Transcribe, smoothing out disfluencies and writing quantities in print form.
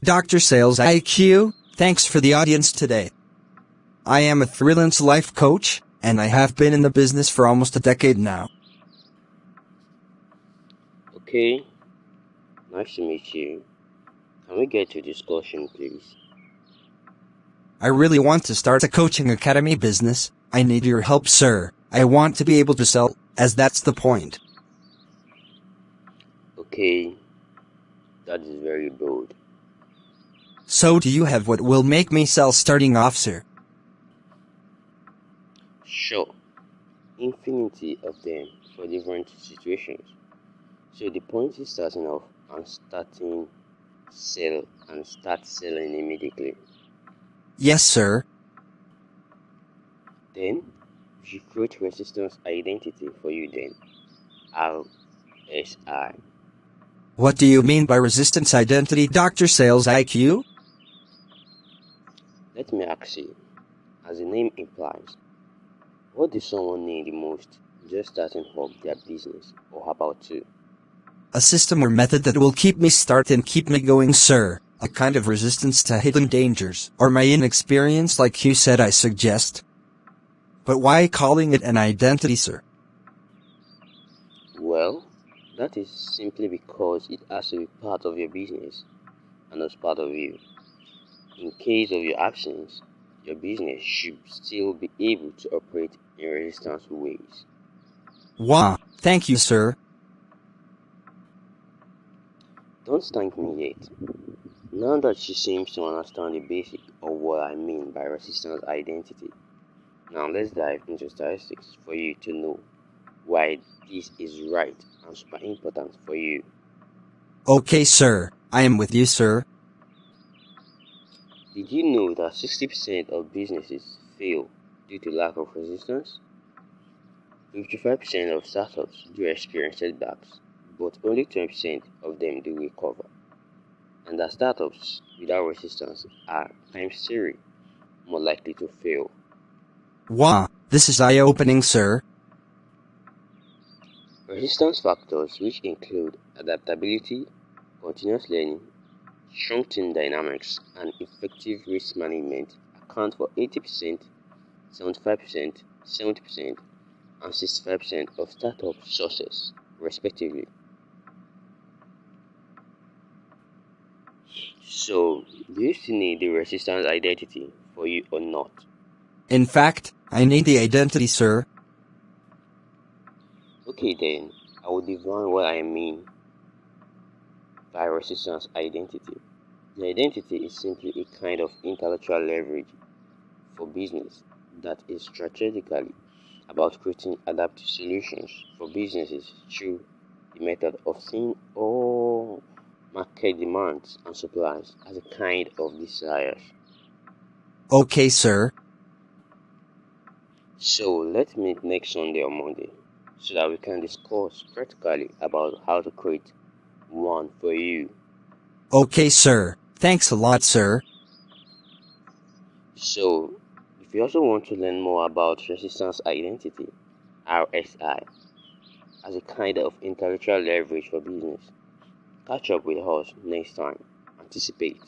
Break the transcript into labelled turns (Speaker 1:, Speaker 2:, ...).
Speaker 1: Dr. Sales IQ, thanks for the audience today. I am a freelance life coach, and I have been in the business for almost a decade now.
Speaker 2: Okay, nice to meet you. Can we get to discussion, please?
Speaker 1: I really want to start a coaching academy business. I need your help, sir. I want to be able to sell, as that's the point.
Speaker 2: Okay, that is very bold.
Speaker 1: So do you have what will make me sell starting off, sir?
Speaker 2: Sure, infinity of them for different situations. So the point is starting off and start selling immediately.
Speaker 1: Yes, sir.
Speaker 2: Then we should create resistance identity for you then. RSI.
Speaker 1: What do you mean by resistance identity, Dr. Sales IQ?
Speaker 2: Let me ask you, as the name implies, what does someone need the most just starting up their business or about to?
Speaker 1: A system or method that will keep me start and keep me going, sir. A kind of resistance to hidden dangers, or my inexperience like you said I suggest. But why calling it an identity, sir?
Speaker 2: Well, that is simply because it has to be part of your business and as part of you. In case of your absence, your business should still be able to operate in resistance ways.
Speaker 1: Wow, thank you, sir.
Speaker 2: Don't thank me yet. Now that she seems to understand the basic of what I mean by resistance identity, now let's dive into statistics for you to know why this is right and super important for you.
Speaker 1: Okay, sir. I am with you, sir.
Speaker 2: Did you know that 60% of businesses fail due to lack of resistance? 55% of startups do experience setbacks, but only 20% of them do recover. And that startups without resistance are times 3 more likely to fail.
Speaker 1: Wow, this is eye-opening, sir.
Speaker 2: Resistance factors, which include adaptability, continuous learning, strong team dynamics, and effective risk management, account for 80%, 75%, 70%, and 65% of startup success, respectively. So, do you still need the resistance identity for you or not?
Speaker 1: In fact, I need the identity, sir.
Speaker 2: Okay then, I will define what I mean by resistance identity. The identity is simply a kind of intellectual leverage for business that is strategically about creating adaptive solutions for businesses through the method of seeing all market demands and supplies as a kind of desires.
Speaker 1: Okay, sir.
Speaker 2: So let's meet next Sunday or Monday so that we can discuss practically about how to create one for you.
Speaker 1: Okay, sir. Thanks a lot, sir.
Speaker 2: So, if you also want to learn more about resistance identity, RSI, as a kind of intellectual leverage for business, catch up with us next time. Anticipate.